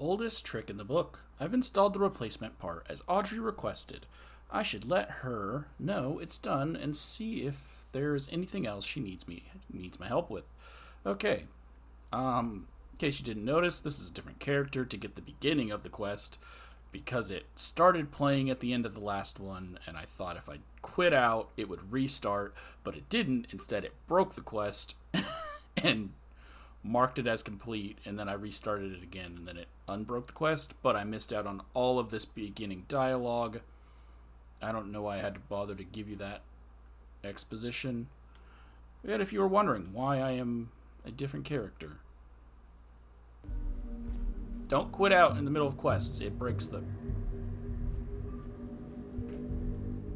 Oldest trick in the book. I've installed the replacement part as Audrey requested. I should let her know it's done and see if there's anything else she needs my help with. Okay. In case you didn't notice, this is a different character to get the beginning of the quest because it started playing at the end of the last one, and I thought if I quit out, it would restart, but it didn't. Instead, it broke the quest and marked it as complete, and then I restarted it again, and then it unbroke the quest, but I missed out on all of this beginning dialogue. I don't know why I had to bother to give you that exposition. Yet if you were wondering why I am a different character, don't quit out in the middle of quests. It breaks them.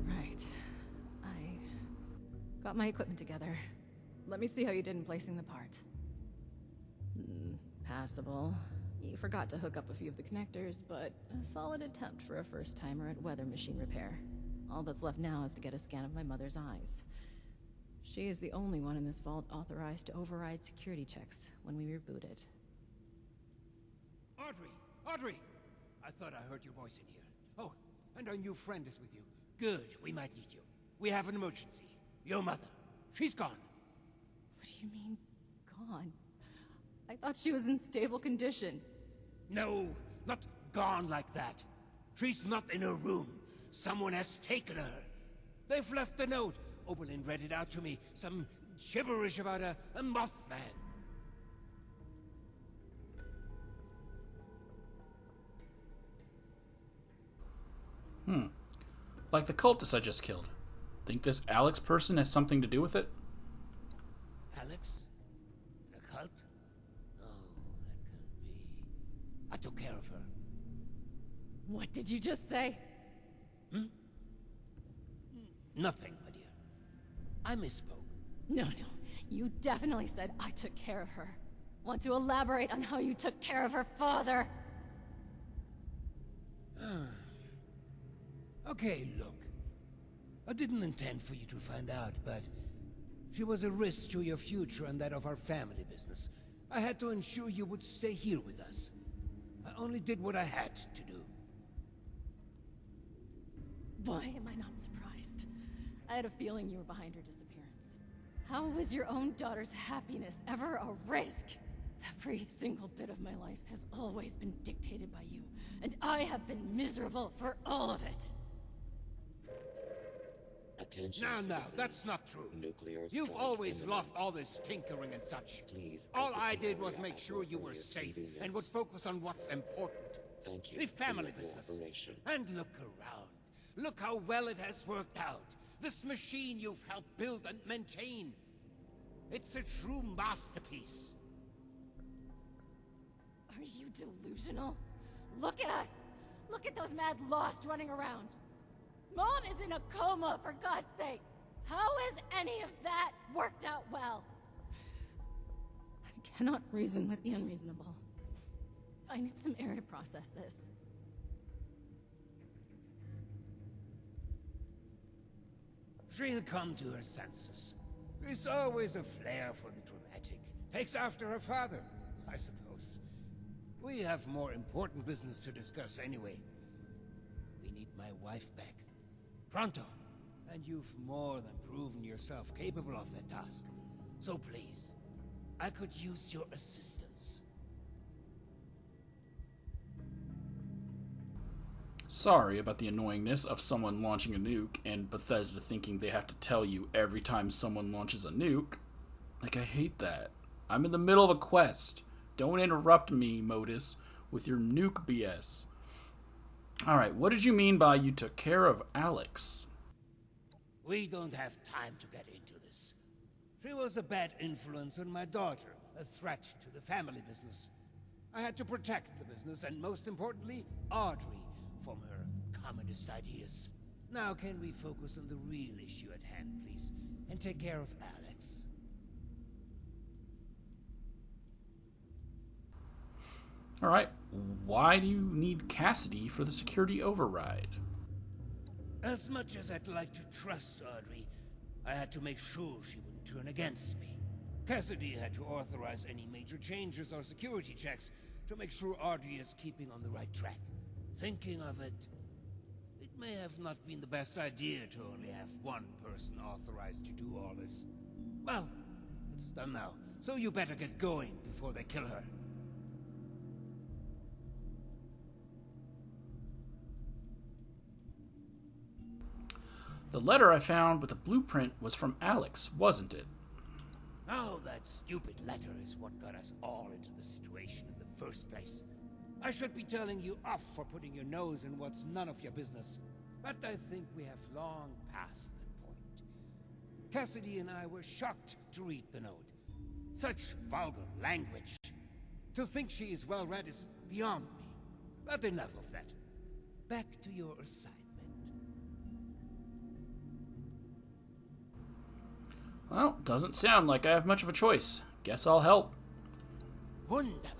Right. I got my equipment together. Let me see how you did in placing the part. Passable. You forgot to hook up a few of the connectors, but a solid attempt for a first-timer at weather machine repair. All that's left now is to get a scan of my mother's eyes. She is the only one in this vault authorized to override security checks when we reboot it. Audrey! Audrey! I thought I heard your voice in here. Oh, and our new friend is with you. Good, we might need you. We have an emergency. Your mother. She's gone. What do you mean, gone? I thought she was in stable condition. No, not gone like that. She's not in her room. Someone has taken her. They've left a note. Oberlin read it out to me. Some gibberish about a Mothman. Like the cultist I just killed. Think this Alex person has something to do with it? Alex? In a cult? No, that can't be. I took care of her. What did you just say? Nothing, my dear. I misspoke. No. You definitely said I took care of her. Want to elaborate on how you took care of her father? Okay, look. I didn't intend for you to find out, but she was a risk to your future and that of our family business. I had to ensure you would stay here with us. I only did what I had to do. Why am I not surprised? I had a feeling you were behind her disappearance. How was your own daughter's happiness ever a risk? Every single bit of my life has always been dictated by you, and I have been miserable for all of it. Attention, No, citizens. that's not true. Nuclear You've strike always imminent. loved all this tinkering and such. Please All exit I the did was area make at sure you your were safe convenience. and would focus on what's important. Thank you The for family your business. cooperation. And look around. Look how well it has worked out. This machine you've helped build and maintain. It's a true masterpiece. Are you delusional? Look at us! Look at those mad lost running around! Mom is in a coma, for God's sake! How has any of that worked out well? I cannot reason with the unreasonable. I need some air to process this. She'll come to her senses. There's always a flair for the dramatic. Takes after her father, I suppose. We have more important business to discuss anyway. We need my wife back. Pronto. And you've more than proven yourself capable of that task. So please, I could use your assistance. Sorry about the annoyingness of someone launching a nuke and Bethesda thinking they have to tell you every time someone launches a nuke. Like, I hate that. I'm in the middle of a quest. Don't interrupt me, Modus, with your nuke BS. Alright, what did you mean by you took care of Alex? We don't have time to get into this. She was a bad influence on my daughter, a threat to the family business. I had to protect the business and, most importantly, Audrey from her communist ideas. Now can we focus on the real issue at hand, please, and take care of Alex? Alright, why do you need Cassidy for the security override? As much as I'd like to trust Audrey, I had to make sure she wouldn't turn against me. Cassidy had to authorize any major changes or security checks, to make sure Audrey is keeping on the right track. Thinking of it, it may have not been the best idea to only have one person authorized to do all this. Well, it's done now, so you better get going before they kill her. The letter I found with the blueprint was from Alex, wasn't it? Oh, that stupid letter is what got us all into the situation in the first place. I should be telling you off for putting your nose in what's none of your business, but I think we have long passed that point. Cassidy and I were shocked to read the note. Such vulgar language. To think she is well read is beyond me. But enough of that. Back to your assignment. Well, doesn't sound like I have much of a choice. Guess I'll help. Wunderbar.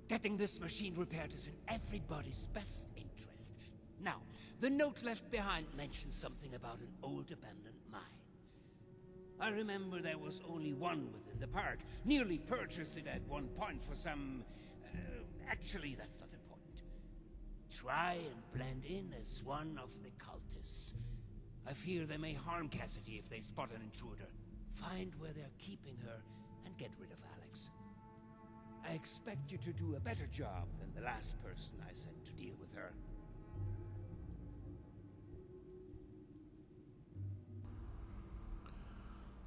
Getting this machine repaired is in everybody's best interest. Now, the note left behind mentions something about an old abandoned mine. I remember there was only one within the park. Nearly purchased it at one point for some... actually, that's not important. Try and blend in as one of the cultists. I fear they may harm Cassidy if they spot an intruder. Find where they're keeping her and get rid of Alex. I expect you to do a better job than the last person I sent to deal with her.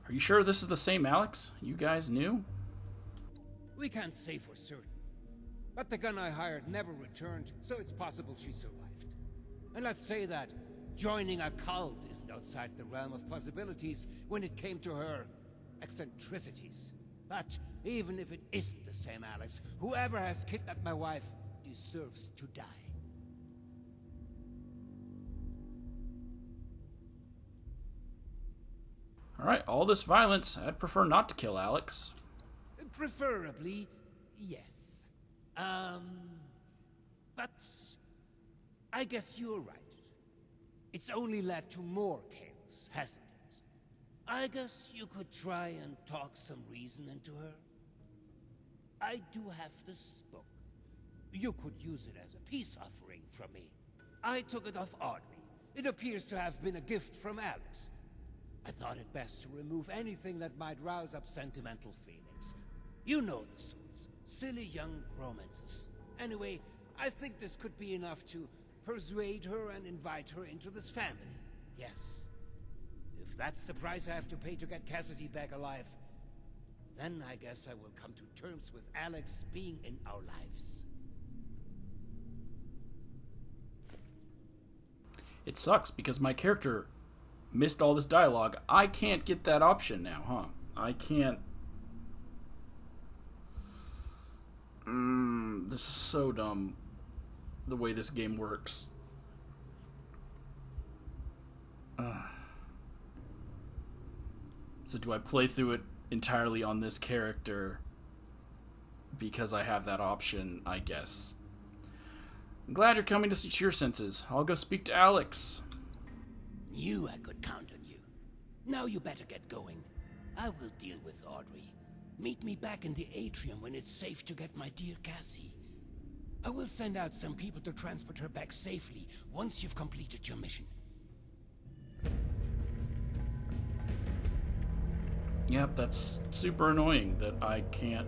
Are you sure this is the same Alex you guys knew? We can't say for certain. But the gun I hired never returned, so it's possible she survived. And let's say that joining a cult isn't outside the realm of possibilities when it came to her eccentricities. But even if it isn't the same Alex, whoever has kidnapped my wife deserves to die. Alright, all this violence, I'd prefer not to kill Alex. Preferably, yes. But I guess you're right. It's only led to more chaos, hasn't it? I guess you could try and talk some reason into her. I do have this book. You could use it as a peace offering from me. I took it off Audrey. It appears to have been a gift from Alex. I thought it best to remove anything that might rouse up sentimental feelings. You know the sorts. Silly young romances. Anyway, I think this could be enough to persuade her and invite her into this family. Yes. If that's the price I have to pay to get Cassidy back alive, then I guess I will come to terms with Alex being in our lives. It sucks because my character missed all this dialogue. I can't get that option now, huh? I can't... this is so dumb, the way this game works. So do I play through it entirely on this character because I have that option, I guess. I'm glad you're coming to your senses. I'll go speak to Alex. Knew I could count on you. Now you better get going. I will deal with Audrey. Meet me back in the atrium when it's safe to get my dear Cassie. I will send out some people to transport her back safely once you've completed your mission. Yep, that's super annoying that I can't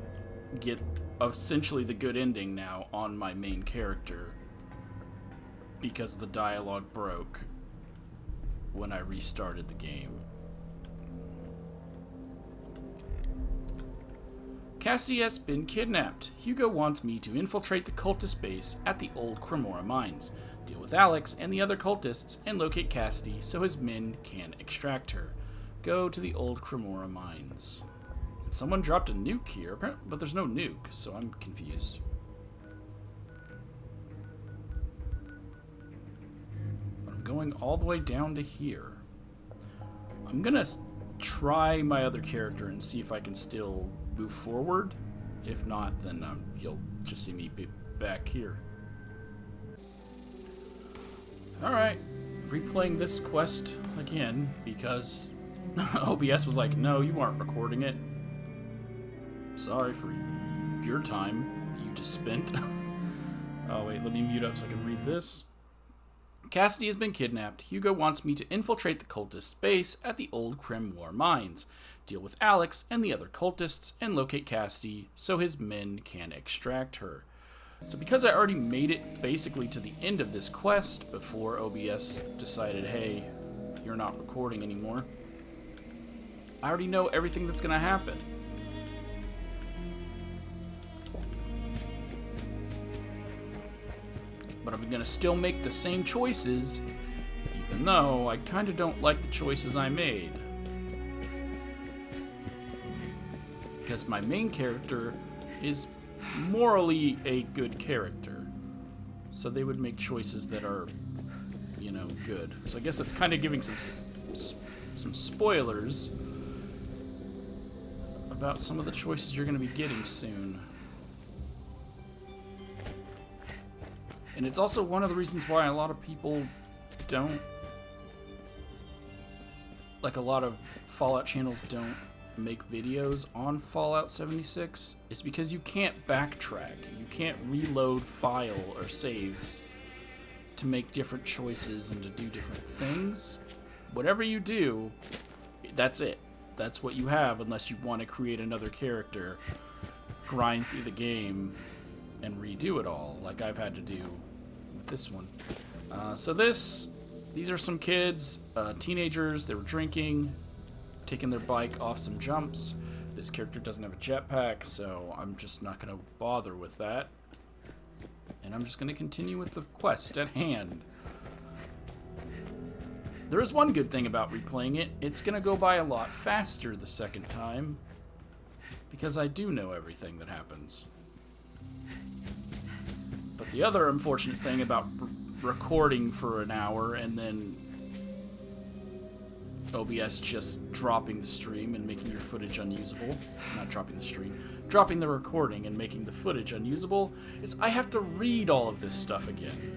get essentially the good ending now on my main character because the dialogue broke when I restarted the game. Cassie has been kidnapped. Hugo wants me to infiltrate the cultist base at the old Cremora mines, deal with Alex and the other cultists, and locate Cassidy so his men can extract her. Go to the old Cremora mines. And someone dropped a nuke here, but there's no nuke, so I'm confused. But I'm going all the way down to here. I'm gonna try my other character and see if I can still move forward. If not, then you'll just see me be back here. Alright, replaying this quest again because OBS was like, no, you aren't recording it. Sorry for your time that you just spent. Oh, wait, let me mute up so I can read this. Cassidy has been kidnapped. Hugo wants me to infiltrate the cultist base at the old Crim War mines, deal with Alex and the other cultists, and locate Cassidy so his men can extract her. So because I already made it basically to the end of this quest before OBS decided, hey, you're not recording anymore, I already know everything that's going to happen. But I'm going to still make the same choices, even though I kind of don't like the choices I made. Because my main character is morally a good character. So they would make choices that are, you know, good. So I guess that's kind of giving some spoilers about some of the choices you're going to be getting soon. And it's also one of the reasons why a lot of people don't, like a lot of Fallout channels don't make videos on Fallout 76, is because you can't backtrack. You can't reload file or saves to make different choices and to do different things. Whatever you do, that's it. That's what you have unless you want to create another character, grind through the game, and redo it all, like I've had to do with this one. So these are some kids, teenagers. They were drinking, taking their bike off some jumps. This character doesn't have a jetpack, so I'm just not going to bother with that. And I'm just going to continue with the quest at hand. There is one good thing about replaying it. It's going to go by a lot faster the second time, because I do know everything that happens. But the other unfortunate thing about recording for an hour and then OBS just dropping the stream and making your footage unusable, not dropping the stream, dropping the recording and making the footage unusable, is I have to read all of this stuff again.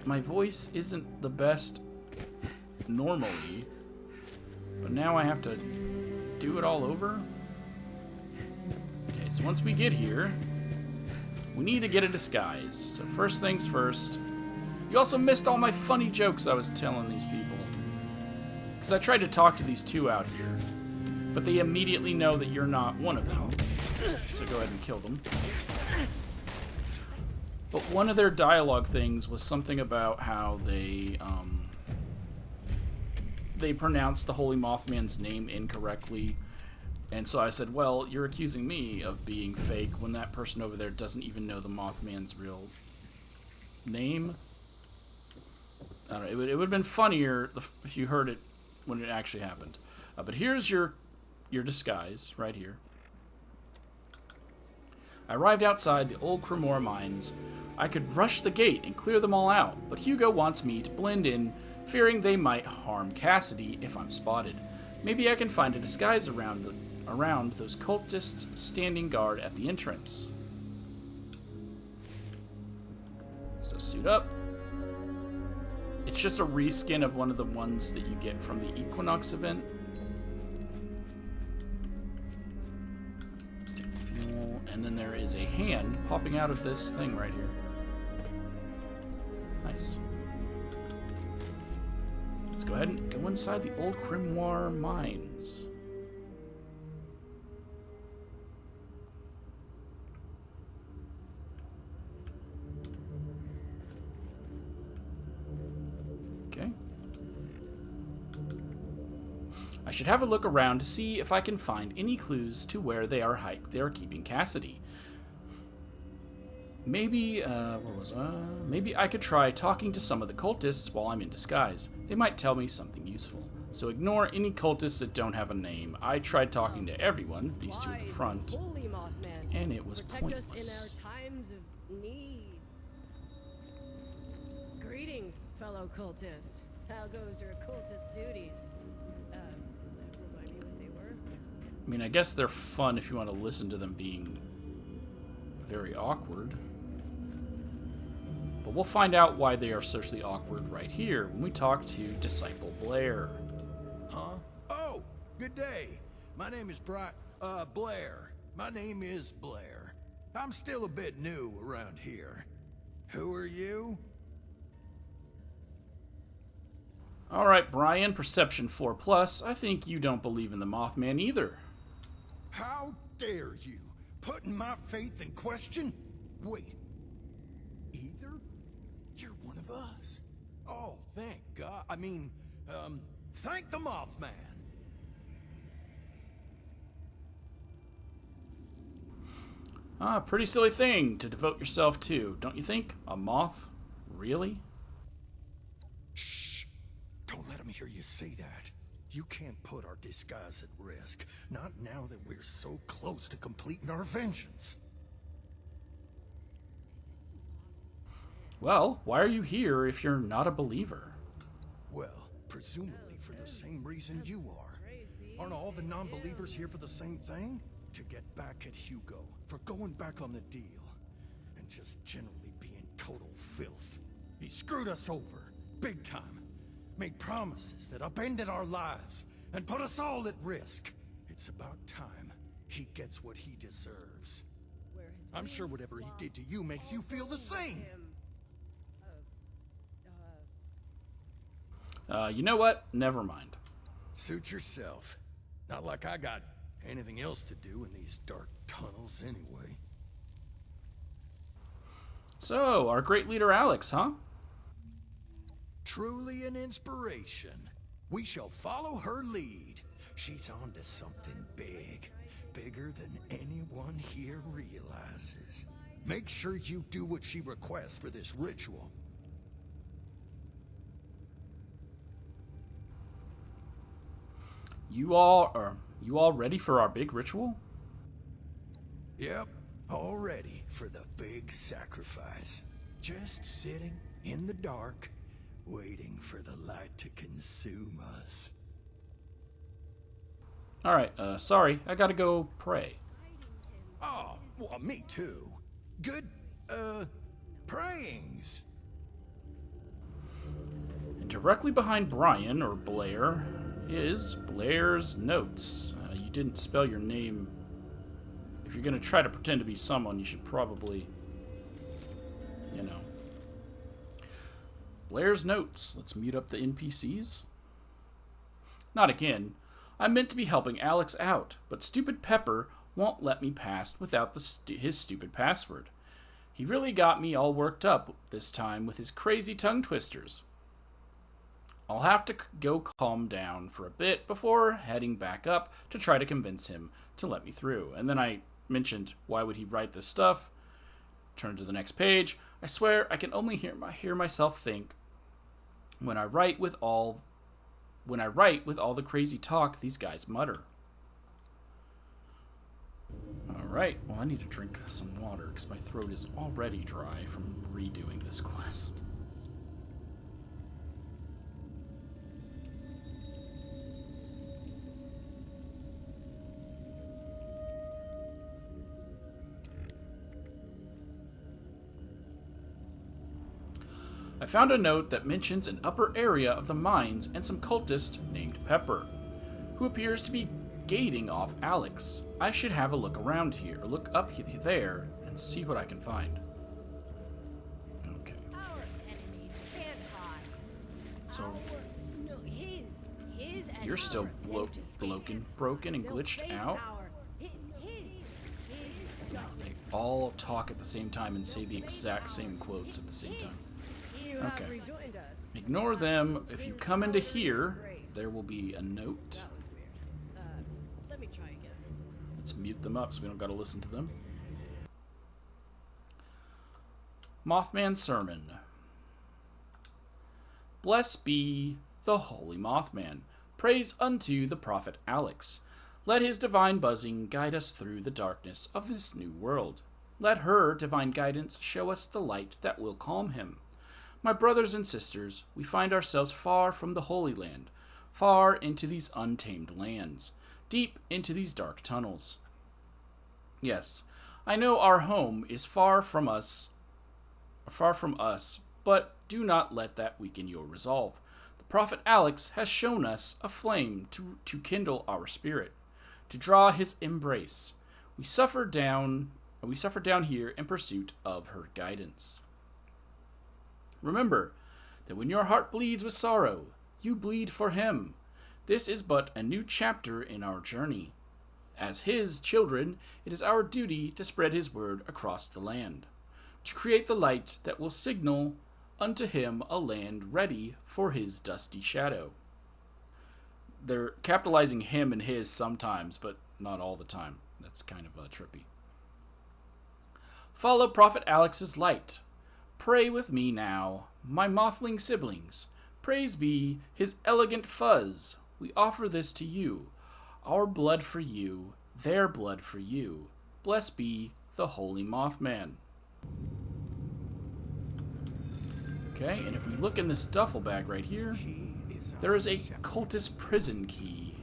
My voice isn't the best normally, but now I have to do it all over? Okay, so once we get here, we need to get a disguise. So first things first. You also missed all my funny jokes I was telling these people. Because I tried to talk to these two out here, but they immediately know that you're not one of them. So go ahead and kill them. But one of their dialogue things was something about how they pronounced the Holy Mothman's name incorrectly. And so I said, well, you're accusing me of being fake when that person over there doesn't even know the Mothman's real name. I don't know, it would have been funnier if you heard it when it actually happened. But here's your disguise right here. I arrived outside the old Cremora mines. I could rush the gate and clear them all out, but Hugo wants me to blend in, fearing they might harm Cassidy if I'm spotted. Maybe I can find a disguise around those cultists standing guard at the entrance. So suit up. It's just a reskin of one of the ones that you get from the Equinox event. Let's take the fuel, and then there is a hand popping out of this thing right here. Nice. Let's go ahead and go inside the old Grimoire mines. Okay. I should have a look around to see if I can find any clues to where they are keeping Cassidy. Maybe, maybe I could try talking to some of the cultists while I'm in disguise. They might tell me something useful. So ignore any cultists that don't have a name. I tried talking to everyone, these two at the front, and it was pointless. Protect us in our times of need. Greetings, fellow cultist. How goes your cultist duties? Remind me what they were? I mean, I guess they're fun if you want to listen to them being very awkward. But we'll find out why they are socially awkward right here when we talk to Disciple Blair. Huh? Oh, good day. My name is Brian. Blair. My name is Blair. I'm still a bit new around here. Who are you? Alright, Brian, Perception 4 plus. I think you don't believe in the Mothman either. How dare you? Putting my faith in question? Wait. Either? You're one of us. Oh, thank God. Thank the Mothman. Pretty silly thing to devote yourself to, don't you think? A moth? Really? Shh. Don't let him hear you say that. You can't put our disguise at risk. Not now that we're so close to completing our vengeance. Well, why are you here if you're not a believer? Well, presumably for the same reason you are. Aren't all the non-believers here for the same thing? To get back at Hugo for going back on the deal. And just generally being total filth. He screwed us over, big time. Made promises that upended our lives and put us all at risk. It's about time he gets what he deserves. I'm sure whatever he did to you makes you feel the same. You know what? Never mind. Suit yourself. Not like I got anything else to do in these dark tunnels anyway. So, our great leader Alex, huh? Truly an inspiration. We shall follow her lead. She's on to something big. Bigger than anyone here realizes. Make sure you do what she requests for this ritual. You all ready for our big ritual? Yep, all ready for the big sacrifice. Just sitting in the dark, waiting for the light to consume us. Alright, sorry, I gotta go pray. Oh, well, me too. Good, prayings. And directly behind Brian, or Blair, is Blair's notes. You didn't spell your name. If you're gonna try to pretend to be someone, you should probably, you know. Blair's notes. Let's mute up the NPCs. Not again. I meant to be helping Alex out, but stupid Pepper won't let me pass without his stupid password. He really got me all worked up this time with his crazy tongue twisters. I'll have to go calm down for a bit before heading back up to try to convince him to let me through. And then I mentioned, why would he write this stuff? Turn to the next page. I swear I can only hear myself think when I write with all the crazy talk these guys mutter. Alright, well I need to drink some water because my throat is already dry from redoing this quest. I found a note that mentions an upper area of the mines and some cultist named Pepper, who appears to be gating off Alex. I should have a look around here, look up there, and see what I can find. Okay. Our enemies can't hide. So His and you're still broken and glitched out? His is No, just they all talk at the same time and say the exact same quotes at the same time. You have Okay. rejoined us. Ignore them. If you come into here, there will be a note. That was weird. Let me try again. Let's mute them up so we don't gotta listen to them. Mothman Sermon. Blessed be the holy Mothman. Praise unto the prophet Alex. Let his divine buzzing guide us through the darkness of this new world. Let her divine guidance show us the light that will calm him. My brothers and sisters, we find ourselves far from the Holy Land, far into these untamed lands, deep into these dark tunnels. Yes, I know our home is far from us, but do not let that weaken your resolve. The prophet Alex has shown us a flame to kindle our spirit. to draw his embrace. We suffer down here in pursuit of her guidance. Remember that when your heart bleeds with sorrow, you bleed for him. This is but a new chapter in our journey. As his children, it is our duty to spread his word across the land, to create the light that will signal unto him a land ready for his dusty shadow. They're capitalizing him and his sometimes, but not all the time. That's kind of trippy. Follow Prophet Alex's light. Pray with me now, my mothling siblings. Praise be his elegant fuzz. We offer this to you. Our blood for you, their blood for you. Blessed be the Holy Mothman. Okay, and if we look in this duffel bag right here, there is a cultist prison key.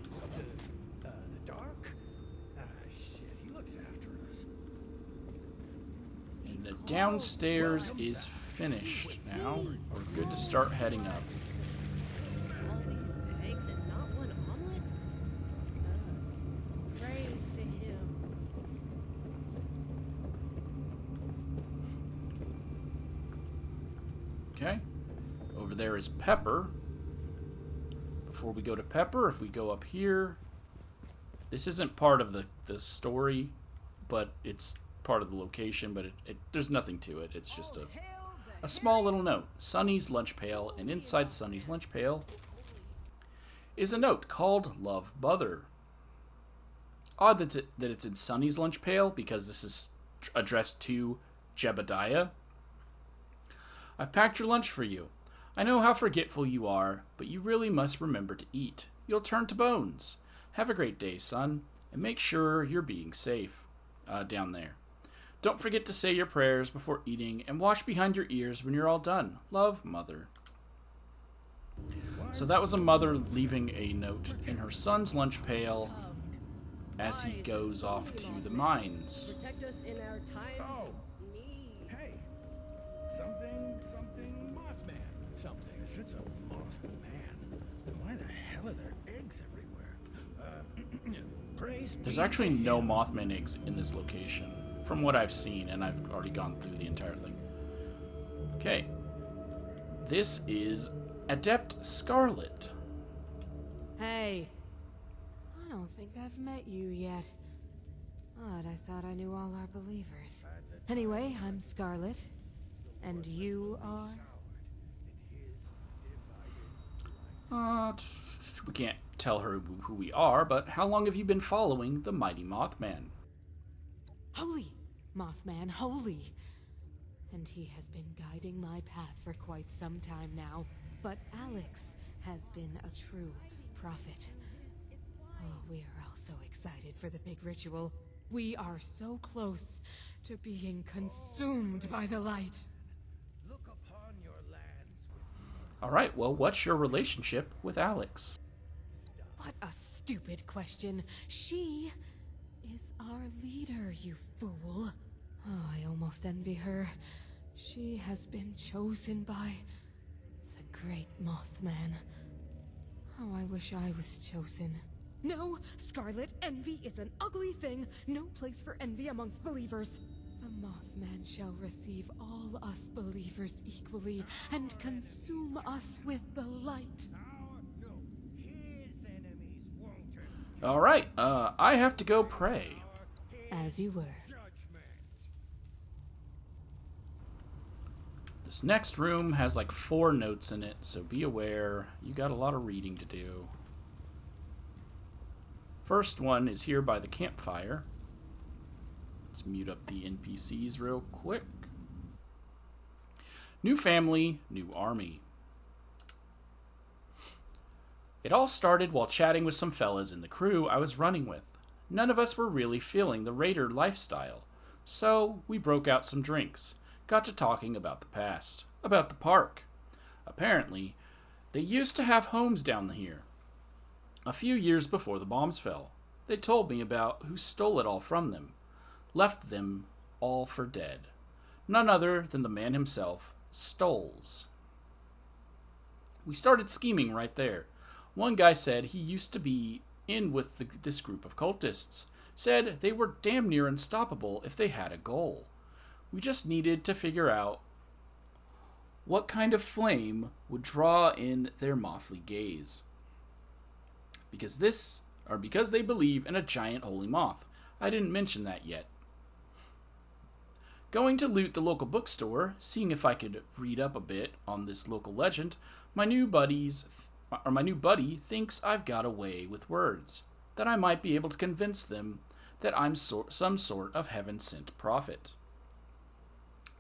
The dark? Shit, he looks after us. And the downstairs is finished now. We're good to start heading up. All these eggs and not one omelet? Praise to him. Okay, over there is Pepper. Before we go to Pepper, if we go up here, this isn't part of the story, but it's part of the location, but there's nothing to it. It's just a small little note. Sonny's lunch pail, and inside Sonny's lunch pail is a note called Love Mother. Odd that it's in Sonny's lunch pail, because this is addressed to Jebediah. I've packed your lunch for you. I know how forgetful you are, but you really must remember to eat. You'll turn to bones. Have a great day, son, and make sure you're being safe down there. Don't forget to say your prayers before eating, and wash behind your ears when you're all done. Love, Mother. So that was a mother leaving a note in her son's lunch pail as he goes off to the mines. Protect us in our times Oh. of need. Hey, something Mothman. Something. If it's a Mothman, then why the hell are there eggs everywhere? Praise There's be actually to no him. Mothman eggs in this location, from what I've seen, and I've already gone through the entire thing. Okay. This is Adept Scarlet. Hey. I don't think I've met you yet. Odd, I thought I knew all our believers. Anyway, I'm Scarlet. And you are? We can't tell her who we are, but how long have you been following the mighty Mothman? Holy! Mothman, holy! And he has been guiding my path for quite some time now. But Alex has been a true prophet. Oh, we are all so excited for the big ritual. We are so close to being consumed by the light. Look upon your lands with Alright, well, what's your relationship with Alex? What a stupid question. She is our leader, you fool. Oh, I almost envy her. She has been chosen by the great Mothman. Oh, I wish I was chosen. No, Scarlet, envy is an ugly thing. No place for envy amongst believers. The Mothman shall receive all us believers equally and consume us with the light. no, his enemies won't escape Alright, I have to go pray. As you were. judgment. This next room has like 4 notes in it, so be aware. You got a lot of reading to do. First one is here by the campfire. Let's mute up the NPCs real quick. New family, new army. It all started while chatting with some fellas in the crew I was running with. None of us were really feeling the raider lifestyle, so we broke out some drinks, got to talking about the past, about the park. Apparently, they used to have homes down here. A few years before the bombs fell, they told me about who stole it all from them, left them all for dead. None other than the man himself, Stoles. We started scheming right there. One guy said he used to be in with this group of cultists. Said they were damn near unstoppable if they had a goal. We just needed to figure out what kind of flame would draw in their mothly gaze. Because they believe in a giant holy moth. I didn't mention that yet. Going to loot the local bookstore, seeing if I could read up a bit on this local legend, my new buddy thinks I've got a way with words, that I might be able to convince them that I'm some sort of heaven-sent prophet.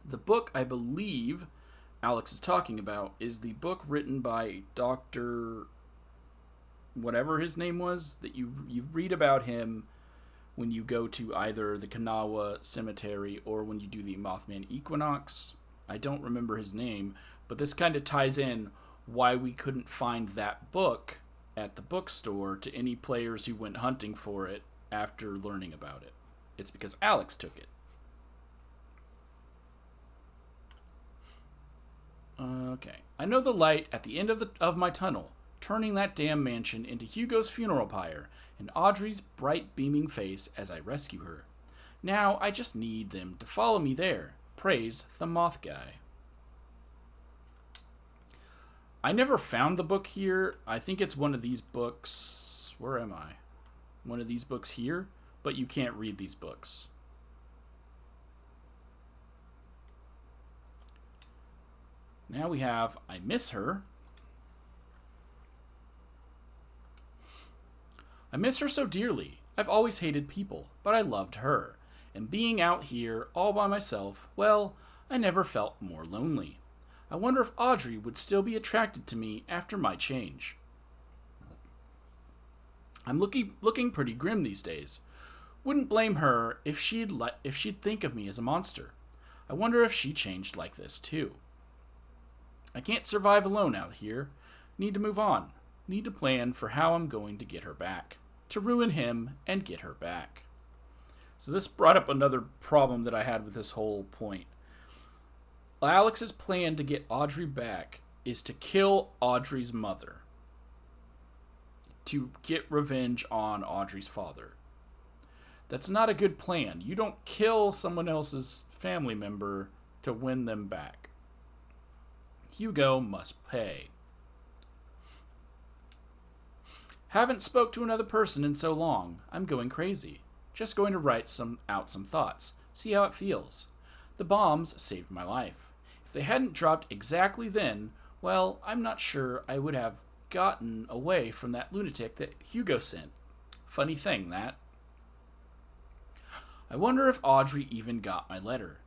The book I believe Alex is talking about is the book written by Dr. whatever his name was, that you read about him when you go to either the Kanawha Cemetery or when you do the Mothman Equinox. I don't remember his name, but this kind of ties in why we couldn't find that book at the bookstore to any players who went hunting for it after learning about it. It's because Alex took it. Okay. I know the light at the end of my tunnel, turning that damn mansion into Hugo's funeral pyre and Audrey's bright beaming face as I rescue her. Now I just need them to follow me there. Praise the Moth Guy. I never found the book here. I think it's one of these books. Where am I? One of these books here, but you can't read these books. Now we have I Miss Her. I miss her so dearly. I've always hated people, but I loved her. And being out here all by myself, well, I never felt more lonely. I wonder if Audrey would still be attracted to me after my change. I'm looking pretty grim these days. Wouldn't blame her if she'd think of me as a monster. I wonder if she changed like this too. I can't survive alone out here. Need to move on. Need to plan for how I'm going to get her back. To ruin him and get her back. So this brought up another problem that I had with this whole point. Alex's plan to get Audrey back is to kill Audrey's mother. To get revenge on Audrey's father. That's not a good plan. You don't kill someone else's family member to win them back. Hugo must pay. Haven't spoke to another person in so long. I'm going crazy. Just going to write some thoughts. See how it feels. The bombs saved my life. If they hadn't dropped exactly then, well, I'm not sure I would have gotten away from that lunatic that Hugo sent. Funny thing, that. I wonder if Audrey even got my letter.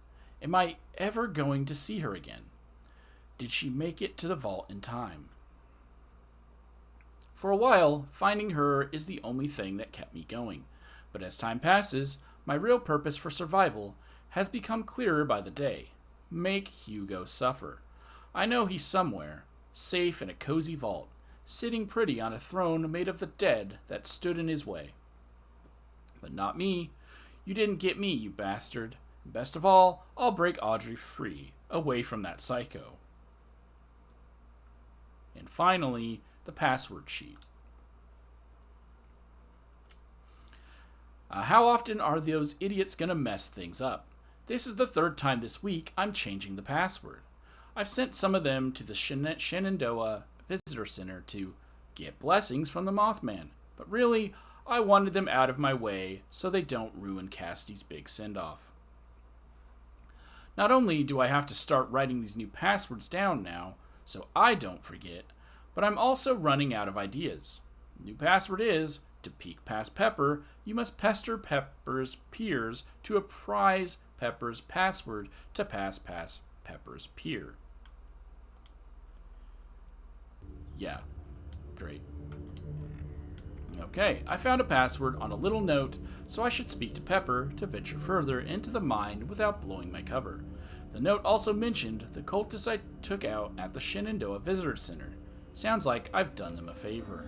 Am I ever going to see her again? Did she make it to the vault in time? For a while, finding her is the only thing that kept me going. But as time passes, my real purpose for survival has become clearer by the day. Make Hugo suffer. I know he's somewhere, safe in a cozy vault, sitting pretty on a throne made of the dead that stood in his way. But not me. You didn't get me, you bastard. Best of all, I'll break Audrey free, away from that psycho. And finally, the password sheet. How often are those idiots going to mess things up? This is the third time this week I'm changing the password. I've sent some of them to the Shenandoah Visitor Center to get blessings from the Mothman. But really, I wanted them out of my way so they don't ruin Cassidy's big send-off. Not only do I have to start writing these new passwords down now, so I don't forget, but I'm also running out of ideas. New password is, to peek past Pepper, you must pester Pepper's peers to apprise Pepper's password to pass past Pepper's peer. Yeah, great. Okay, I found a password on a little note, so I should speak to Pepper to venture further into the mine without blowing my cover. The note also mentioned the cultists I took out at the Shenandoah Visitor Center. Sounds like I've done them a favor.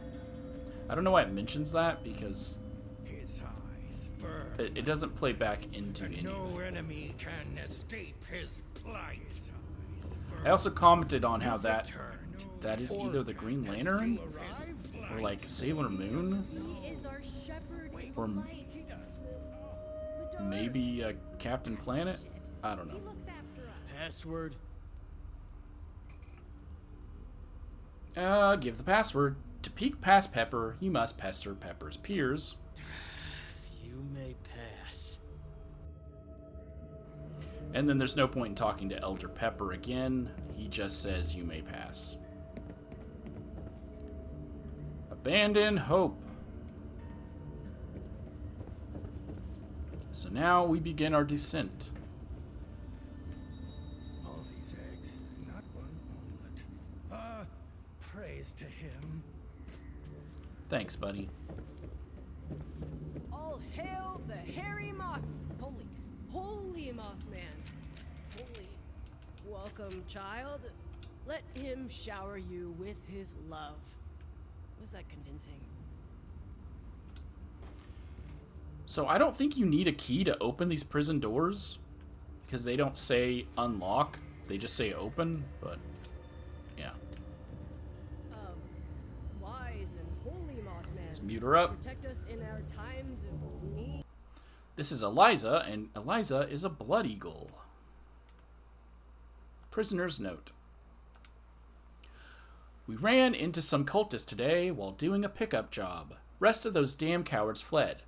I don't know why it mentions that, because His eyes burn. it doesn't play back into And anything. no enemy can escape his plight. I also commented on how that Turned. is either the Green Lantern or like Sailor Moon. He is our shepherd in Or the light. The dark. maybe Captain Planet? Shit. I don't know. He looks after us. Password? Give the password. To peek past Pepper, you must pester Pepper's peers. You may pass. And then there's no point in talking to Elder Pepper again. He just says you may pass. Abandon hope. So now we begin our descent. All these eggs, not one omelet. Praise to him. Thanks, buddy. All hail the hairy moth. Holy Mothman. Holy. Welcome, child. Let him shower you with his love. Was that convincing? So I don't think you need a key to open these prison doors, because they don't say unlock, they just say open, but yeah. Wise and holy Mothman. Let's mute her up. Protect us in our times of need. This is Eliza, and Eliza is a blood eagle. Prisoner's note. We ran into some cultists today while doing a pickup job. Rest of those damn cowards fled.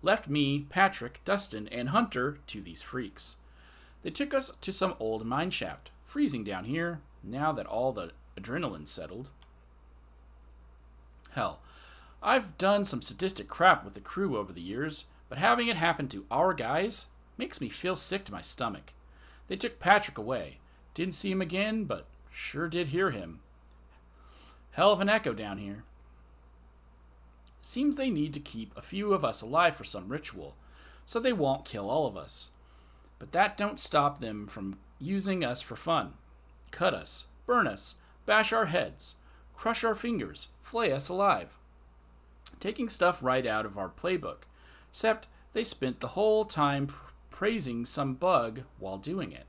Left me, Patrick, Dustin, and Hunter to these freaks. They took us to some old mine shaft, freezing down here, now that all the adrenaline's settled. Hell, I've done some sadistic crap with the crew over the years, but having it happen to our guys makes me feel sick to my stomach. They took Patrick away. Didn't see him again, but sure did hear him. Hell of an echo down here. Seems they need to keep a few of us alive for some ritual, so they won't kill all of us. But that don't stop them from using us for fun. Cut us, burn us, bash our heads, crush our fingers, flay us alive. Taking stuff right out of our playbook, except they spent the whole time praising some bug while doing it.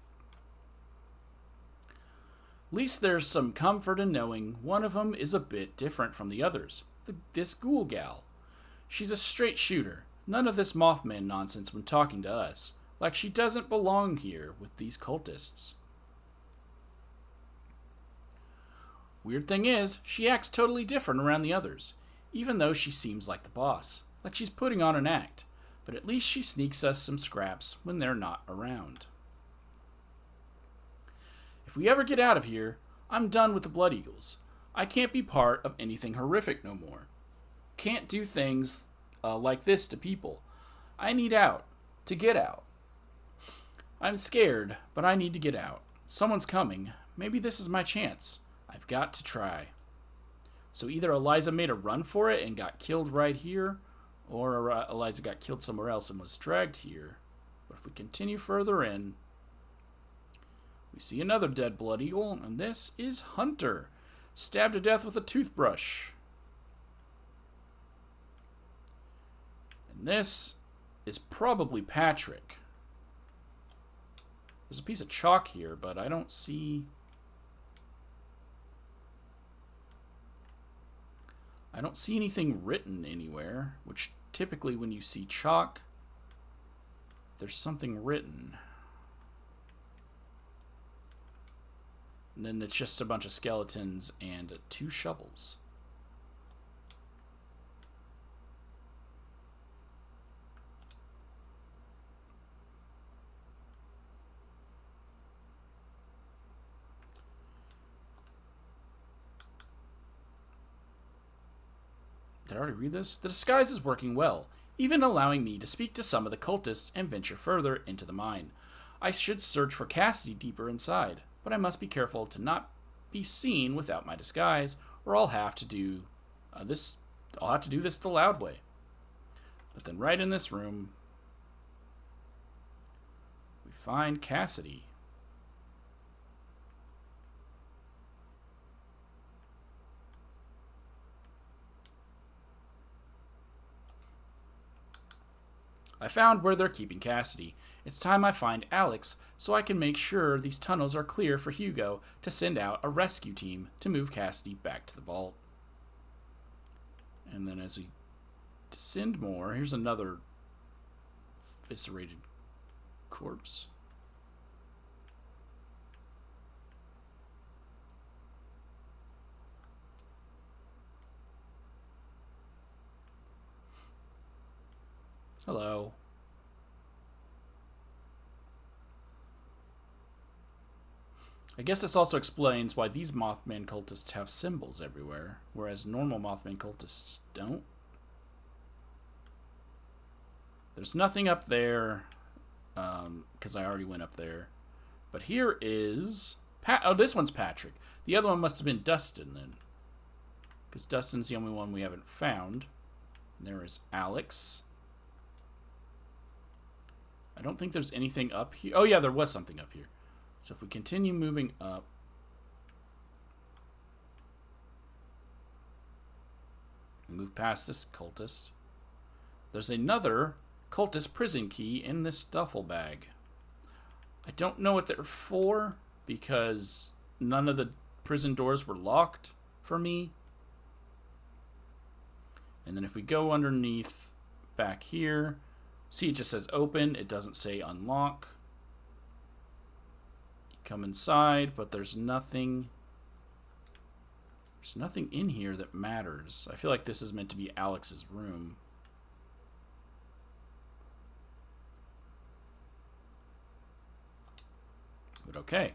Least there's some comfort in knowing one of them is a bit different from the others. This ghoul gal. She's a straight shooter. None of this Mothman nonsense when talking to us. Like she doesn't belong here with these cultists. Weird thing is, she acts totally different around the others. Even though she seems like the boss. Like she's putting on an act. But at least she sneaks us some scraps when they're not around. If we ever get out of here, I'm done with the Blood Eagles. I can't be part of anything horrific no more. Can't do things like this to people. I need out. To get out. I'm scared, but I need to get out. Someone's coming. Maybe this is my chance. I've got to try. So either Eliza made a run for it and got killed right here, or Eliza got killed somewhere else and was dragged here. But if we continue further in, we see another dead Blood Eagle, and this is Hunter, stabbed to death with a toothbrush. And this is probably Patrick. There's a piece of chalk here, but I don't see... anything written anywhere, which typically when you see chalk, there's something written. And then it's just a bunch of skeletons and 2 shovels. Did I already read this? The disguise is working well, even allowing me to speak to some of the cultists and venture further into the mine. I should search for Cassidy deeper inside, but I must be careful to not be seen without my disguise, or I'll have to do this. I'll have to do this the loud way. But then, right in this room, we find Cassidy. I found where they're keeping Cassidy. It's time I find Alex so I can make sure these tunnels are clear for Hugo to send out a rescue team to move Cassidy back to the vault. And then as we to send more. Here's another eviscerated corpse. Hello. I guess this also explains why these Mothman cultists have symbols everywhere, whereas normal Mothman cultists don't. There's nothing up there, because I already went up there. But here is... oh, this one's Patrick. The other one must have been Dustin, then. Because Dustin's the only one we haven't found. And there is Alex. I don't think there's anything up here. Oh, yeah, there was something up here. So if we continue moving up... move past this cultist. There's another cultist prison key in this duffel bag. I don't know what they're for, because none of the prison doors were locked for me. And then if we go underneath back here, see, it just says open. It doesn't say unlock. You come inside, but there's nothing. There's nothing in here that matters. I feel like this is meant to be Alex's room. But okay.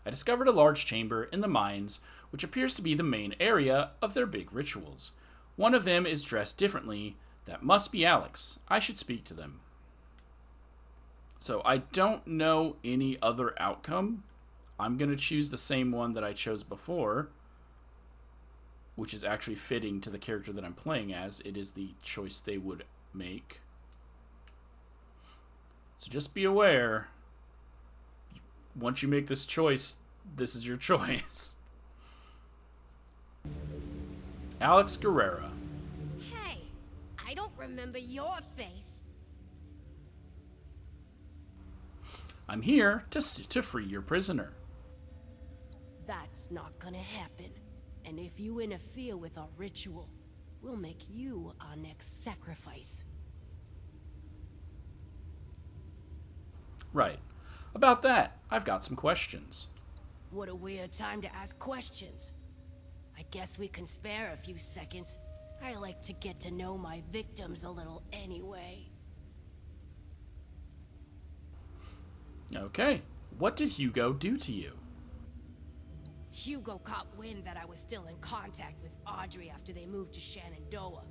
I discovered a large chamber in the mines, which appears to be the main area of their big rituals. One of them is dressed differently. That must be Alex. I should speak to them. So I don't know any other outcome. I'm going to choose the same one that I chose before, which is actually fitting to the character that I'm playing as. It is the choice they would make. So just be aware. Once you make this choice, this is your choice. Alex Guerrera. Hey, I don't remember your face. I'm here to free your prisoner. That's not gonna happen. And if you interfere with our ritual, we'll make you our next sacrifice. Right. About that, I've got some questions. What a weird time to ask questions. I guess we can spare a few seconds. I like to get to know my victims a little anyway. Okay. What did Hugo do to you? Hugo caught wind that I was still in contact with Audrey after they moved to Shenandoah.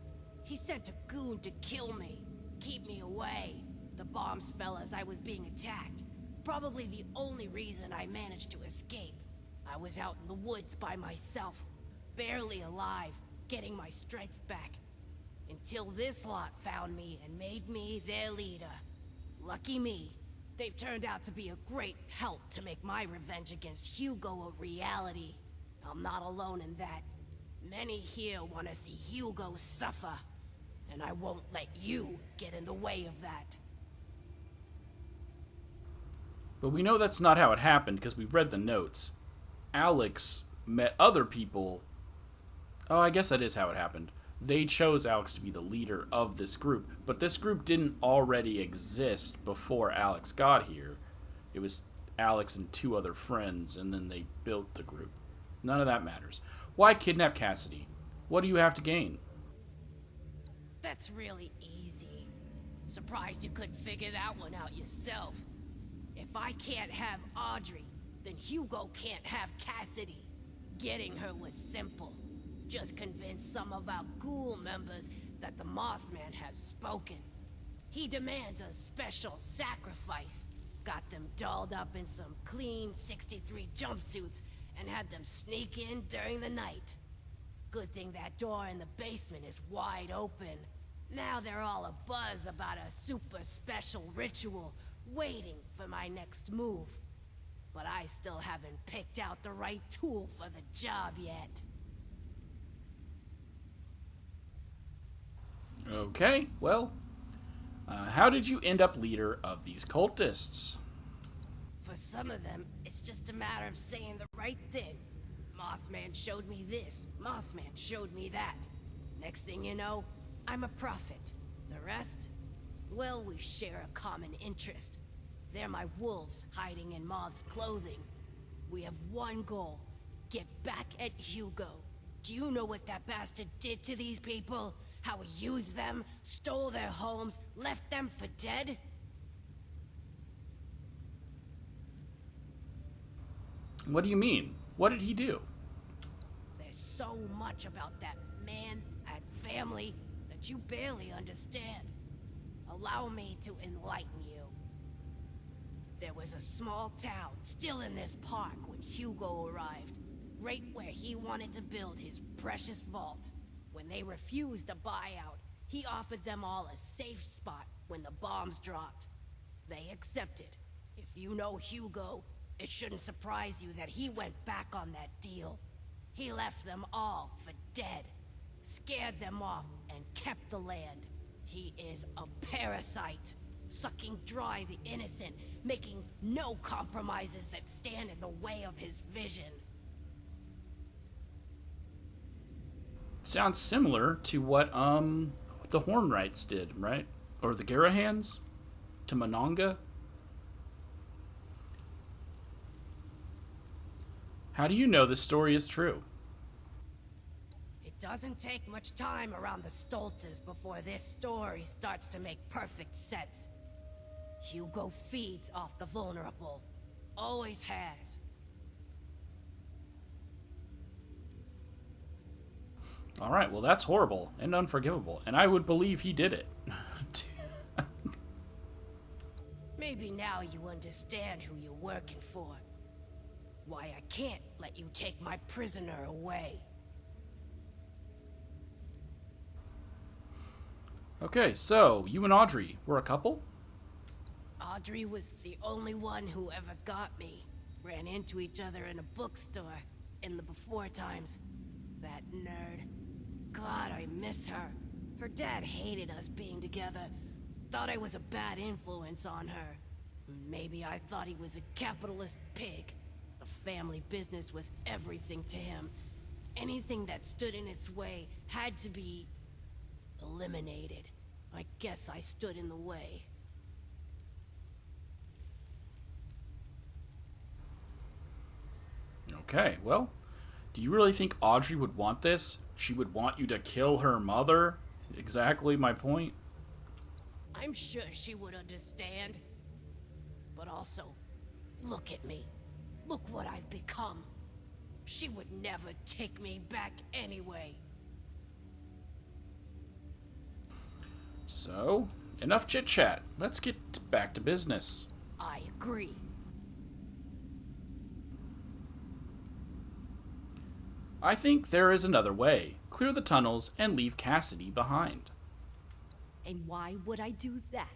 He sent a goon to kill me, keep me away. The bombs fell as I was being attacked. Probably the only reason I managed to escape. I was out in the woods by myself, barely alive, getting my strength back. Until this lot found me and made me their leader. Lucky me. They've turned out to be a great help to make my revenge against Hugo a reality. I'm not alone in that. Many here want to see Hugo suffer, and I won't let you get in the way of that. But we know that's not how it happened because we read the notes. Alex met other people. Oh, I guess that is how it happened. They chose Alex to be the leader of this group, but this group didn't already exist before Alex got here. It was Alex and two other friends, and then they built the group. None of that matters. Why kidnap Cassidy? What do you have to gain? That's really easy. Surprised you couldn't figure that one out yourself. If I can't have Audrey, then Hugo can't have Cassidy. Getting her was simple. Just convince some of our ghoul members that the Mothman has spoken. He demands a special sacrifice. Got them dolled up in some clean 63 jumpsuits and had them sneak in during the night. Good thing that door in the basement is wide open. Now they're all abuzz about a super special ritual, waiting for my next move. But I still haven't picked out the right tool for the job yet. Okay, well, how did you end up leader of these cultists? For some of them, it's just a matter of saying the right thing. Mothman showed me this, Mothman showed me that. Next thing you know, I'm a prophet. The rest? Well, we share a common interest. They're my wolves hiding in Moth's clothing. We have one goal. Get back at Hugo. Do you know what that bastard did to these people? How he used them, stole their homes, left them for dead? What do you mean? What did he do? There's so much about that man and family that you barely understand. Allow me to enlighten you. There was a small town still in this park when Hugo arrived, right where he wanted to build his precious vault. When they refused a buyout, he offered them all a safe spot when the bombs dropped. They accepted. If you know Hugo, it shouldn't surprise you that he went back on that deal. He left them all for dead, scared them off, and kept the land. He is a parasite, sucking dry the innocent, making no compromises that stand in the way of his vision. Sounds similar to what the Hornwrights did, right? Or the Garahans to Mononga. How do you know this story is true? It doesn't take much time around the Stoltzes before this story starts to make perfect sense. Hugo feeds off the vulnerable. Always has. Alright, well that's horrible and unforgivable, and I would believe he did it. Maybe now you understand who you're working for. Why I can't let you take my prisoner away. Okay, so you and Audrey were a couple? Audrey was the only one who ever got me. Ran into each other in a bookstore in the before times. That nerd. God, I miss her. Her dad hated us being together. Thought I was a bad influence on her. Maybe I thought he was a capitalist pig. The family business was everything to him. Anything that stood in its way had to be eliminated. I guess I stood in the way. Okay, well, do you really think Audrey would want this? She would want you to kill her mother? Exactly my point. I'm sure she would understand. But also, look at me. Look what I've become. She would never take me back anyway. So, enough chit-chat. Let's get back to business. I agree. I think there is another way. Clear the tunnels and leave Cassidy behind. And why would I do that?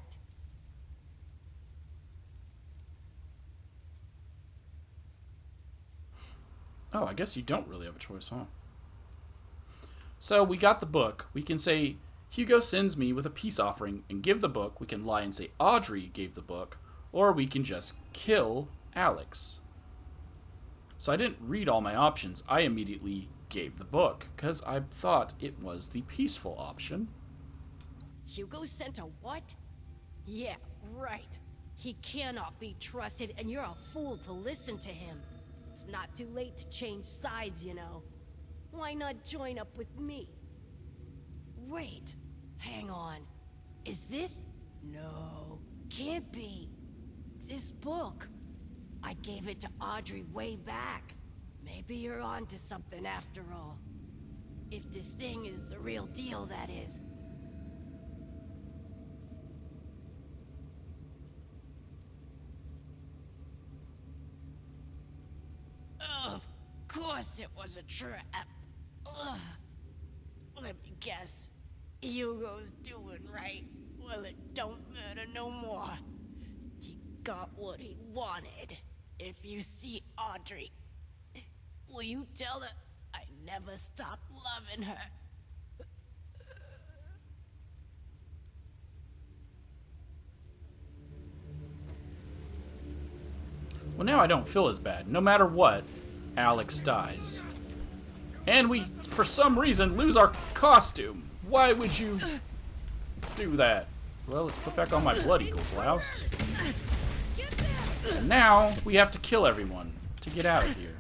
Oh, I guess you don't really have a choice, huh? So, we got the book. We can say, Hugo sends me with a peace offering and give the book. We can lie and say Audrey gave the book. Or we can just kill Alex. So I didn't read all my options. I immediately gave the book, because I thought it was the peaceful option. Hugo sent a what? Yeah, right. He cannot be trusted, and you're a fool to listen to him. It's not too late to change sides, you know. Why not join up with me? Wait, hang on. Is this? No, can't be. This book. I gave it to Audrey way back. Maybe you're on to something after all. If this thing is the real deal, that is. Of course it was a trap. Ugh. Let me guess. Hugo's doing right. Well, it don't matter no more. He got what he wanted. If you see Audrey, will you tell her I never stopped loving her? Well, now I don't feel as bad. No matter what, Alex dies. And we, for some reason, lose our costume. Why would you do that? Well, let's put back on my blood eagle blouse. And now we have to kill everyone to get out of here.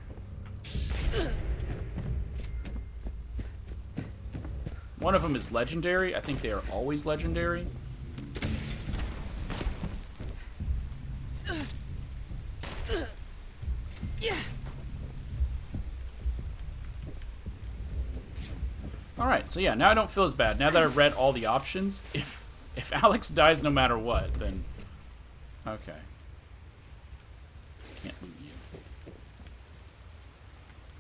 One of them is legendary. I think they are always legendary. Alright, so yeah, now I don't feel as bad. Now that I've read all the options, if Alex dies no matter what, then... Okay. Can't loot you.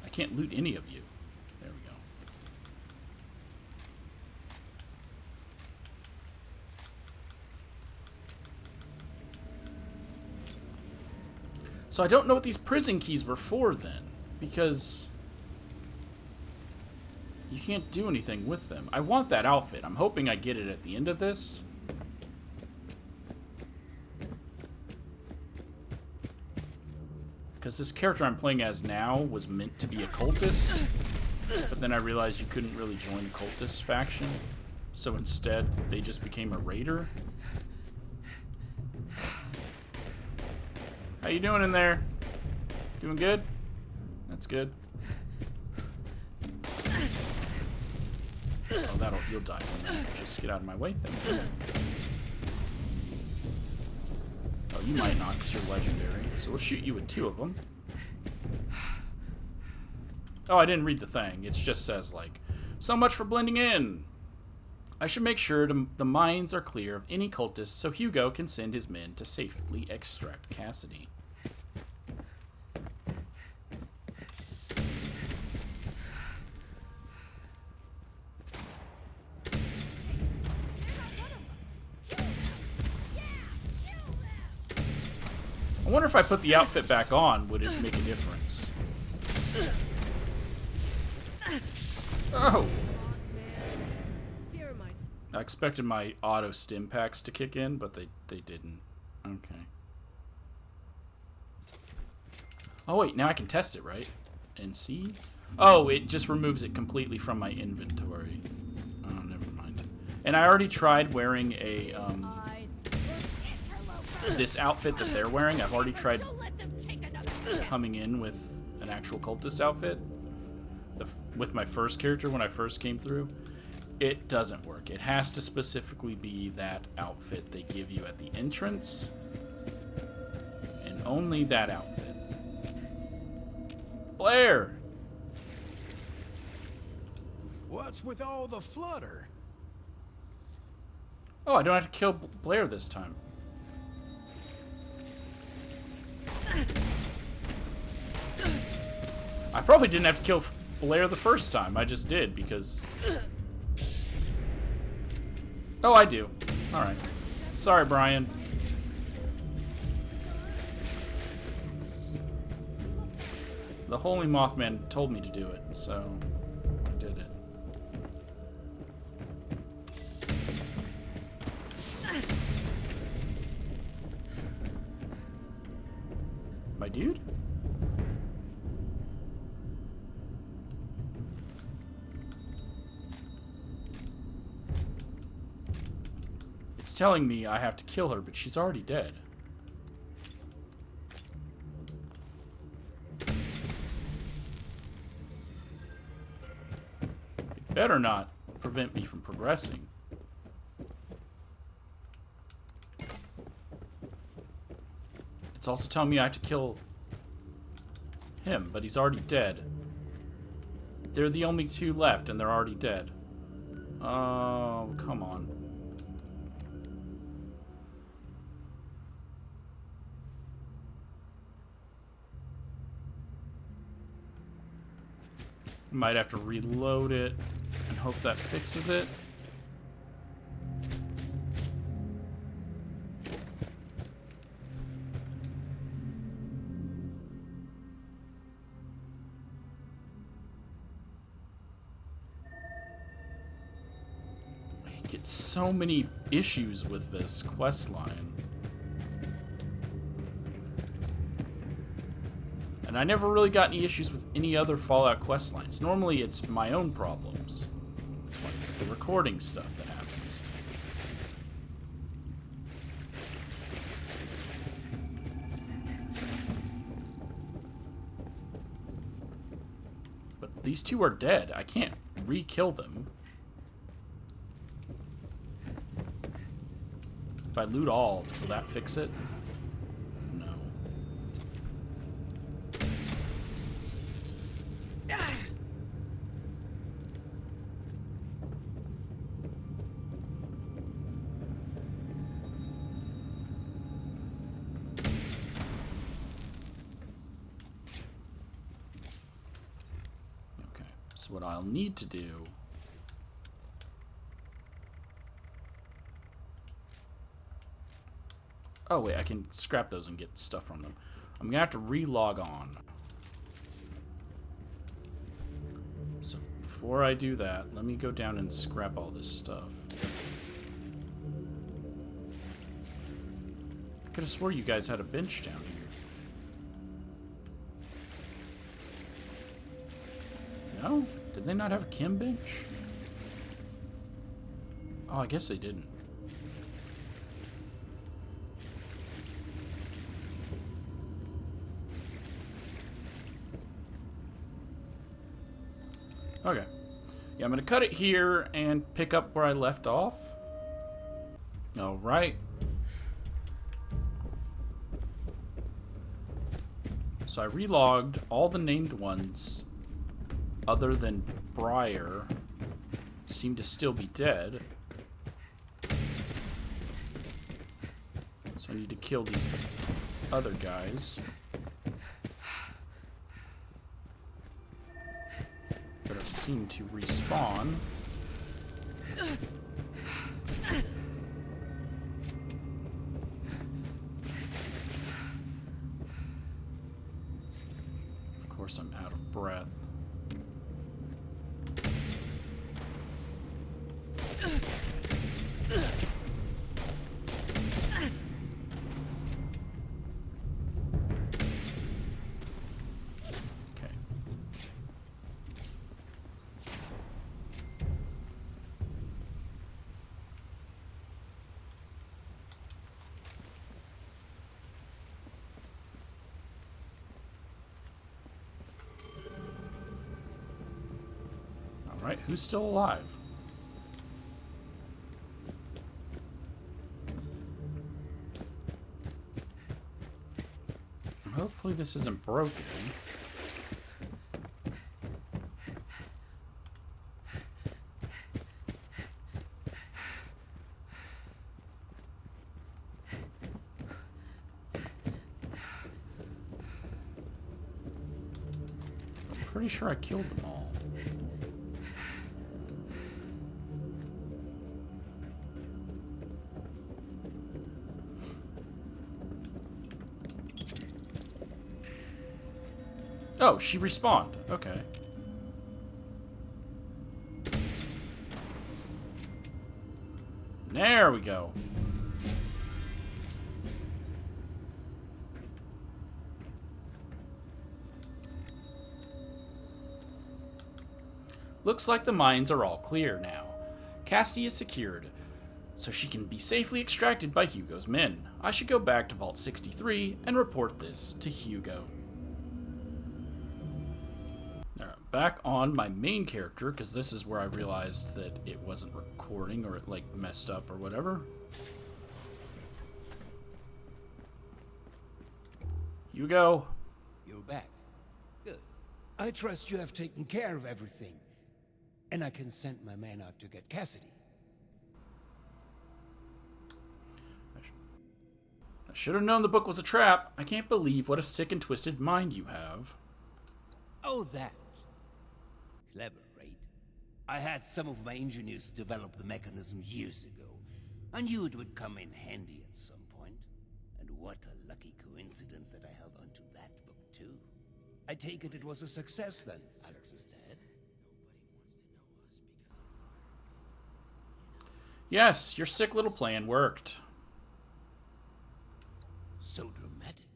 I can't loot any of you. There we go. So I don't know what these prison keys were for then, because you can't do anything with them. I want that outfit. I'm hoping I get it at the end of this. Because this character I'm playing as now was meant to be a cultist, but then I realized you couldn't really join the cultist faction, so instead they just became a raider. How you doing in there? Doing good? That's good. Oh, you'll die from that. Just get out of my way, thank you. Oh, you might not, because you're legendary. So we'll shoot you with 2 of them. Oh, I didn't read the thing. It just says, like, so much for blending in. I should make sure the mines are clear of any cultists so Hugo can send his men to safely extract Cassidy. I wonder if I put the outfit back on, would it make a difference? Oh! I expected my auto stim packs to kick in, but they didn't. Okay. Oh wait, now I can test it, right? And see? Oh, it just removes it completely from my inventory. Oh, never mind. And I already tried wearing a, this outfit that they're wearing. I've already tried coming in with an actual cultist outfit. With my first character when I first came through. It doesn't work. It has to specifically be that outfit they give you at the entrance. And only that outfit. Blair! What's with all the flutter? Oh, I don't have to kill Blair this time. I probably didn't have to kill Blair the first time. I just did because... Oh, I do. Alright. Sorry, Brian. The Holy Mothman told me to do it, so I did it. My dude? It's telling me I have to kill her, but she's already dead. It better not prevent me from progressing. It's also telling me I have to kill him, but he's already dead. They're the only 2 left, and they're already dead. Oh, come on. Might have to reload it and hope that fixes it. I get so many issues with this quest line. And I never really got any issues with any other Fallout quest lines. Normally it's my own problems. Like the recording stuff that happens. But these two are dead. I can't re-kill them. If I loot all, will that fix it? No. Okay, so what I'll need to do... Oh, wait, I can scrap those and get stuff from them. I'm going to have to re-log on. So before I do that, let me go down and scrap all this stuff. I could have swore you guys had a bench down here. No? Did they not have a chem bench? Oh, I guess they didn't. Okay. Yeah, I'm going to cut it here and pick up where I left off. Alright. So I relogged all the named ones, other than Briar, seem to still be dead. So I need to kill these other guys. That have seemed to respawn. Of course, I'm out of breath. Alright, who's still alive? Hopefully this isn't broken. I'm pretty sure I killed them all. Oh, she respawned. Okay. There we go. Looks like the mines are all clear now. Cassie is secured, so she can be safely extracted by Hugo's men. I should go back to Vault 63 and report this to Hugo. Back on my main character, because this is where I realized that it wasn't recording or it like messed up or whatever. Hugo. You're back. Good. I trust you have taken care of everything. And I can send my man out to get Cassidy. I should have known the book was a trap. I can't believe what a sick and twisted mind you have. Oh, that. Clever, right? I had some of my engineers develop the mechanism years ago. I knew it would come in handy at some point. And what a lucky coincidence that I held onto that book, too. I take it was a success then, Alex's dad? Yes, your sick little plan worked. So dramatic.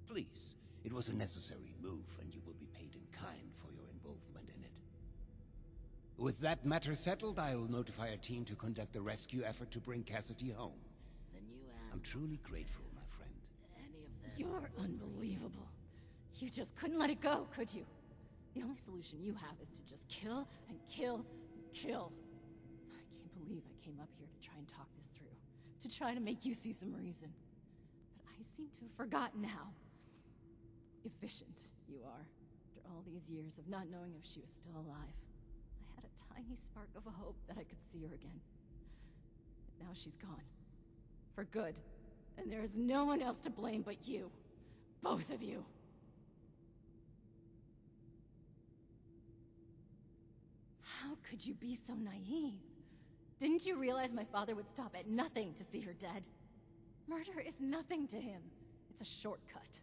Please, it was a necessary move, and you will be paid in kind for your involvement in it. With that matter settled, I will notify a team to conduct a rescue effort to bring Cassidy home. I'm truly grateful, my friend. You're unbelievable. You just couldn't let it go, could you? The only solution you have is to just kill and kill and kill. I can't believe I came up here to try and talk this through. To try to make you see some reason. But I seem to have forgotten how efficient you are. After all these years of not knowing if she was still alive, I had a tiny spark of a hope that I could see her again. But now she's gone. For good. And there is no one else to blame but you. Both of you. How could you be so naive? Didn't you realize my father would stop at nothing to see her dead? Murder is nothing to him. It's a shortcut.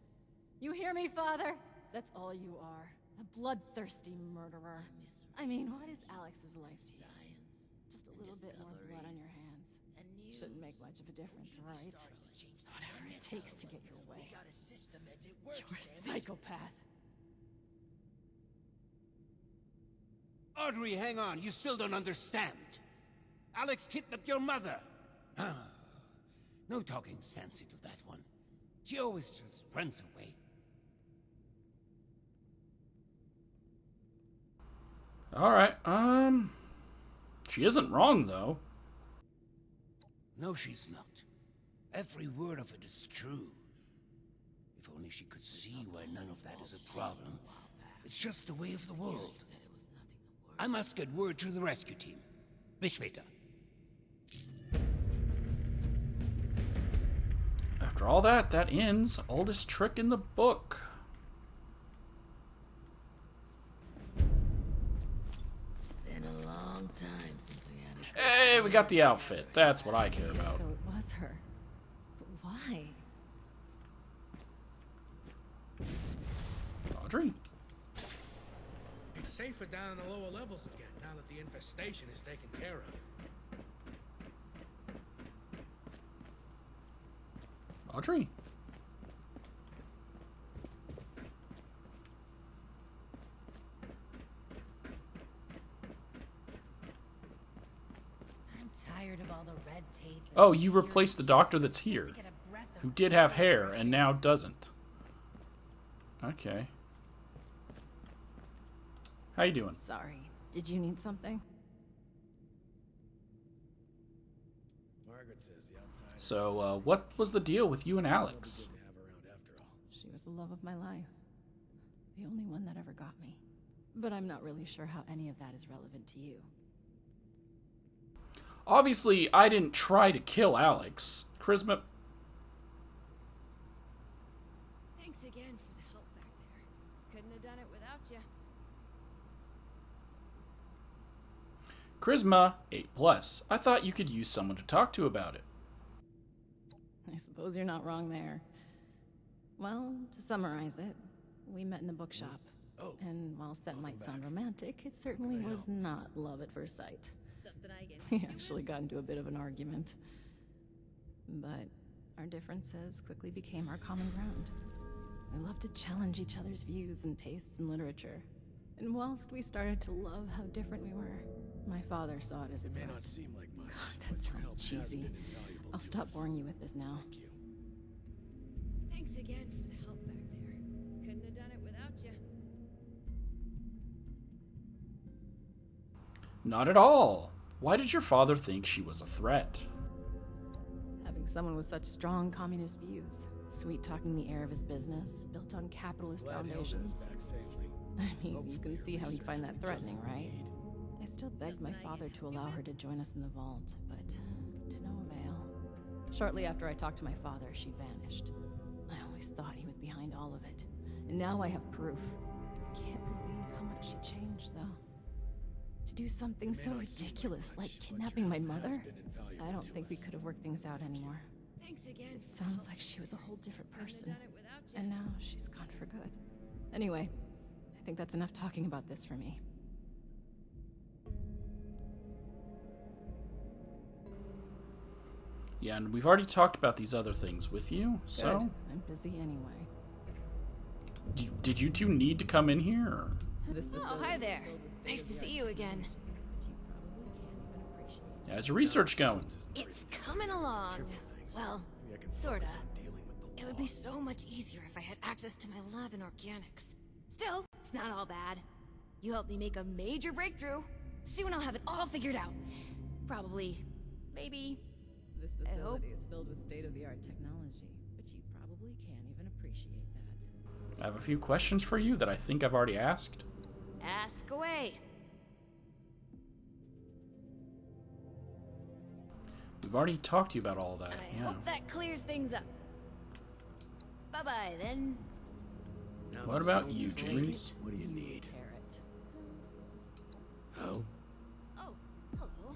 You hear me, Father? That's all you are. A bloodthirsty murderer. I mean, what is Alex's life to you? Just a little bit more blood on your hands. Shouldn't make much of a difference, right? Whatever it takes to get your way. You're a psychopath. Audrey, hang on. You still don't understand. Alex kidnapped your mother. No talking sense into that one. She always just runs away. Alright, she isn't wrong, though. No, she's not. Every word of it is true. If only she could see why none of that is a problem. It's just the way of the world. I must get word to the rescue team. Bis später. After all that, that ends oldest trick in the book. Been a long time since we had a... Hey, we got the outfit. That's what I care about. So it was her. But why? Audrey? It's safer down in the lower levels again, now that the infestation is taken care of. Audrey? I'm tired of all the red tape. Oh, you replaced the doctor that's here, who did have hair and now doesn't. Okay. How you doing? Sorry. Did you need something? Margaret says the outside So, what was the deal with you and Alex? to have around after all. She was the love of my life. The only one that ever got me. But I'm not really sure how any of that is relevant to you. Obviously, I didn't try to kill Alex. Charisma... Thanks again for the help back there. Couldn't have done it without you. Charisma, 8+. I thought you could use someone to talk to about it. I suppose you're not wrong there. Well, to summarize it, we met in a bookshop. Oh, And whilst that might sound back. romantic, it certainly was not love at first sight. Something I can We actually got into a bit of an argument. But our differences quickly became our common ground. We loved to challenge each other's views and tastes in literature. And whilst we started to love how different we were, my father saw it as a It may threat. not seem like much, God, but that your sounds help has cheesy. been invaluable I'll to stop us. boring you with this now. Thank you. Thanks again for the help back there. Couldn't have done it without you. Not at all. Why did your father think she was a threat? Having someone with such strong communist views, sweet-talking the heir of his business, built on capitalist Glad Hilda's foundations. back safely. I mean, you Hopefully can your see how he'd research find will that be just threatening, what we right? need. I still begged my father to allow her to join us in the vault, but to no avail. Shortly after I talked to my father, she vanished. I always thought he was behind all of it, and now I have proof. I can't believe how much she changed, though. To do something It may so not seem ridiculous much, like but kidnapping your my help has mother, been invaluable I don't to think we us. could have worked things out anymore. Thanks again for the Sounds help. like she was a whole different Couldn't have person. done it without you. And now she's gone for good. Anyway, I think that's enough talking about this for me. Yeah, and we've already talked about these other things with you, so... Good. I'm busy anyway. Did you two need to come in here? Or? This Oh, hi there. Nice to see you again. How's your research going? It's coming along. Well, sorta. It would be so much easier if I had access to my lab in organics. Still, it's not all bad. You helped me make a major breakthrough. Soon I'll have it all figured out. Probably. Maybe. This facility is filled with state-of-the-art technology, but you probably can't even appreciate that. I have a few questions for you that I think I've already asked. Ask away. We've already talked to you about all that. I Yeah. hope that clears things up. Bye-bye, then. What about you, James? What do you need? Carrot. Oh? Oh, hello.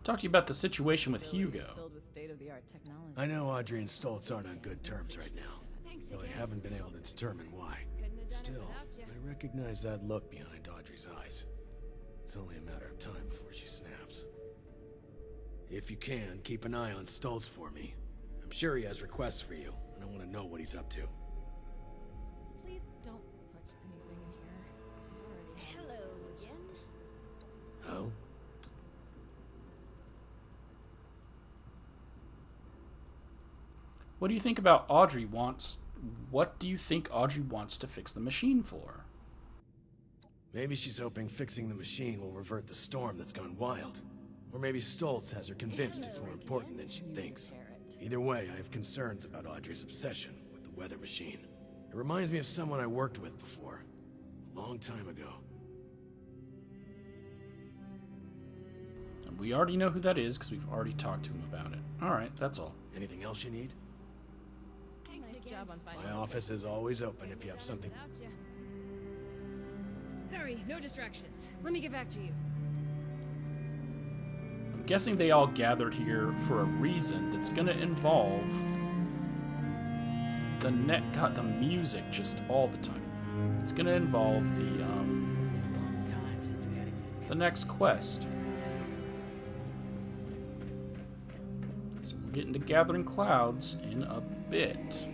Talk to you about the situation with Hugo. Filled with state-of-the-art technology. I know Audrey and Stoltz aren't on good terms right now, Thanks though I again. haven't been able to determine why. Couldn't have done it Still, without ya. I recognize that look behind Audrey's eyes. It's only a matter of time before she snaps. If you can, keep an eye on Stoltz for me. I'm sure he has requests for you, and I want to know what he's up to. Please don't touch anything in here. Hello again. Oh? What do you think about Audrey wants... What do you think Audrey wants to fix the machine for? Maybe she's hoping fixing the machine will revert the storm that's gone wild. Or maybe Stoltz has her convinced it's more important than she thinks. Either way, I have concerns about Audrey's obsession with the weather machine. It reminds me of someone I worked with before, a long time ago. And we already know who that is because we've already talked to him about it. Alright, that's all. Anything else you need? Thanks Nice again. job on finding My office is always open if you have something. Without ya. Sorry, no distractions. Let me get back to you. I'm guessing they all gathered here for a reason that's gonna involve the music just all the time. It's gonna involve Been a long time since we had a good the next quest. So we'll get into Gathering Clouds in a bit.